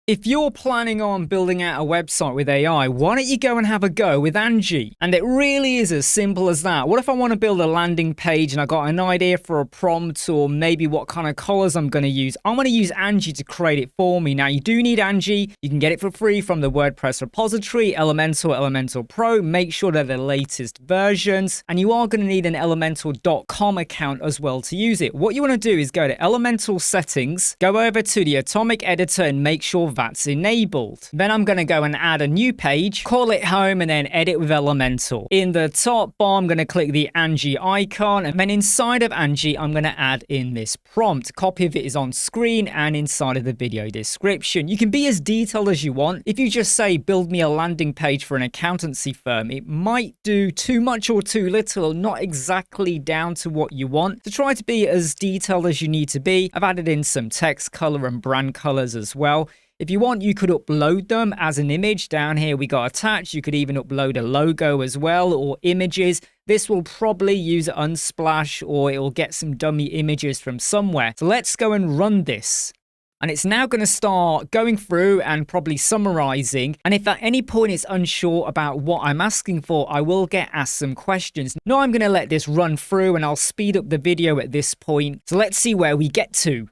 If you're planning on building out a website with AI, why don't you go and have a go with Angie? And it really is as simple as that. What if I want to build a landing page and I got an idea for a prompt or maybe what kind of colors I'm going to use? I'm going to use Angie to create it for me. Now, you do need Angie. You can get it for free from the WordPress repository, Elementor, Elementor Pro. Make sure they're the latest versions. And you are going to need an Elementor.com account as well to use it. What you want to do is go to Elementor settings, go over to the Atomic editor and make sure that's enabled. Then I'm going to go and add a new page, call it home, and then edit with Elementor. In the top bar, I'm going to click the Angie icon, and then inside of Angie, I'm going to add in this prompt. Copy of it is on screen and inside of the video description. You can be as detailed as you want. If you just say, build me a landing page for an accountancy firm, it might do too much or too little, not exactly down to what you want. So try to be as detailed as you need to be. I've added in some text color and brand colors as well. If you want, you could upload them as an image. Down here, we got attached. You could even upload a logo as well or images. This will probably use Unsplash or it will get some dummy images from somewhere. So let's go and run this. And it's now going to start going through and probably summarizing. And if at any point it's unsure about what I'm asking for, I will get asked some questions. Now I'm going to let this run through and I'll speed up the video at this point. So let's see where we get to.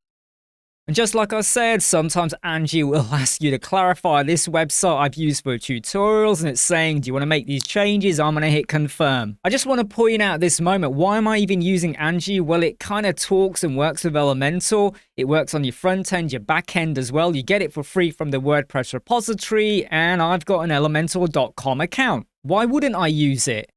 And just like I said, sometimes Angie will ask you to clarify this website I've used for tutorials and it's saying, do you want to make these changes? I'm going to hit confirm. I just want to point out this moment, why am I even using Angie? Well, it kind of talks and works with Elementor. It works on your front end, your back end as well. You get it for free from the WordPress repository and I've got an Elementor.com account. Why wouldn't I use it?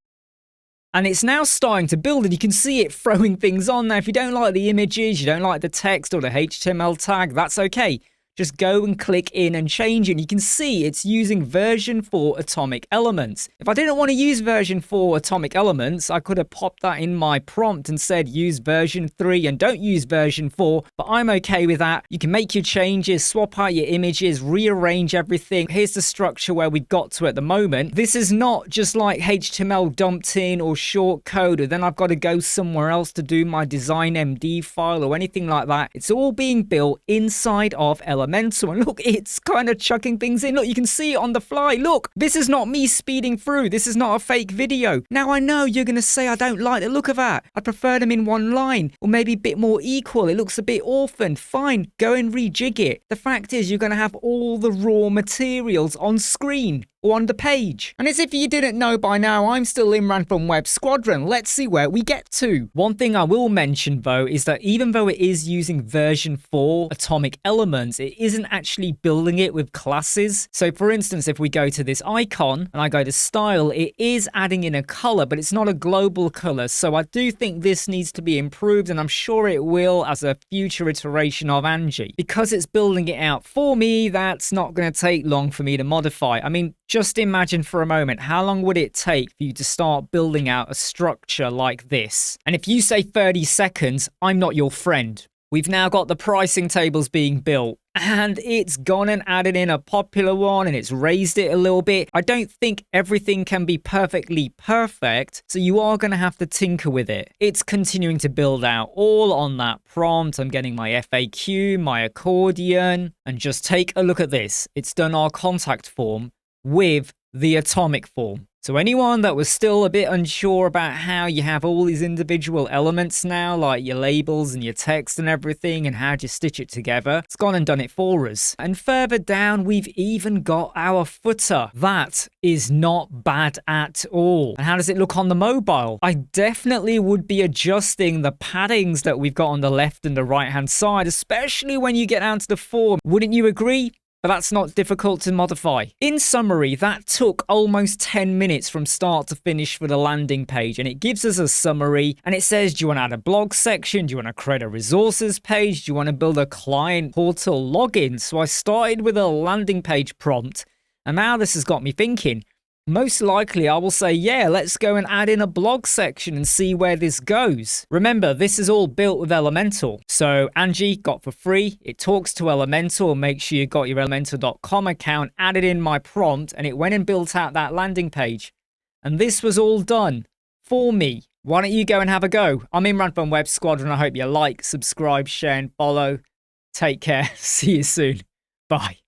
And it's now starting to build and you can see it throwing things on. Now, if you don't like the images, you don't like the text or the HTML tag, that's okay. Just go and click in and change it. And you can see it's using version 4 Atomic Elements. If I didn't want to use version 4 Atomic Elements, I could have popped that in my prompt and said use version 3 and don't use version 4. But I'm okay with that. You can make your changes, swap out your images, rearrange everything. Here's the structure where we got to at the moment. This is not just like HTML dumped in or short code, or then I've got to go somewhere else to do my design MD file or anything like that. It's all being built inside of Elementor. And look, it's kind of chucking things in. Look, you can see it on the fly. Look, this is not me speeding through. This is not a fake video. Now, I know you're going to say I don't like the look of that. I prefer them in one line or maybe a bit more equal. It looks a bit orphaned. Fine, go and rejig it. The fact is you're going to have all the raw materials on screen or on the page. And as if you didn't know by now, I'm still Imran from Squadron. Let's see where we get to. One thing I will mention though is that even though it is using version 4 Atomic Elements, it isn't actually building it with classes. So for instance, if we go to this icon and I go to style, it is adding in a color, but it's not a global color. So I do think this needs to be improved and I'm sure it will as a future iteration of Angie. Because it's building it out for me, that's not going to take long for me to modify. I mean, just imagine for a moment, how long would it take for you to start building out a structure like this? And if you say 30 seconds, I'm not your friend. We've now got the pricing tables being built and it's gone and added in a popular one and it's raised it a little bit. I don't think everything can be perfectly perfect, so you are going to have to tinker with it. It's continuing to build out all on that prompt. I'm getting my FAQ, my accordion, and just take a look at this. It's done our contact form with the atomic form. So anyone that was still a bit unsure about how you have all these individual elements now, like your labels and your text and everything, and how do you stitch it together, it's gone and done it for us. And further down, we've even got our footer. That is not bad at all. And how does it look on the mobile? I definitely would be adjusting the paddings that we've got on the left and the right hand side, especially when you get down to the form. Wouldn't you agree? But that's not difficult to modify. In summary, that took almost 10 minutes from start to finish for the landing page, and it gives us a summary and it says, do you want to add a blog section? Do you want to create a resources page? Do you want to build a client portal login? So I started with a landing page prompt and now this has got me thinking. Most likely I will say, yeah, let's go and add in a blog section and see where this goes. Remember, this is all built with Elementor. So Angie got for free. It talks to Elementor. Make sure you got your Elementor.com account, added in my prompt, and it went and built out that landing page. And this was all done for me. Why don't you go and have a go? I'm Imran from Squadron. I hope you like, subscribe, share, and follow. Take care. See you soon. Bye.